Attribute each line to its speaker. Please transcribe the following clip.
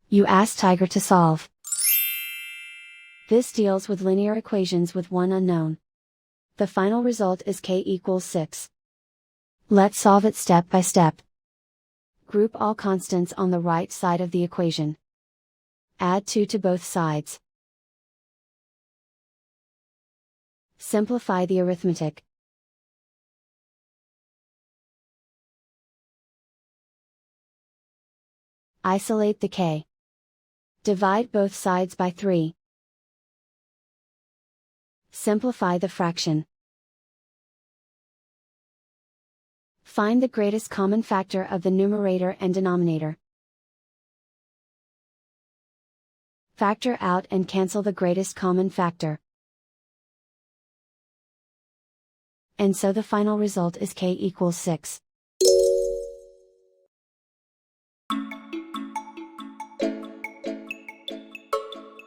Speaker 1: You ask Tiger to solve. This deals with linear equations with one unknown. The final result is k equals 6. Let's solve it step by step. Group all constants on the right side of the equation. Add 2 to both sides. Simplify the arithmetic. Isolate the k. Divide both sides by 3. Simplify the fraction. Find the greatest common factor of the numerator and denominator. Factor out and cancel the greatest common factor. And so the final result is k equals 6.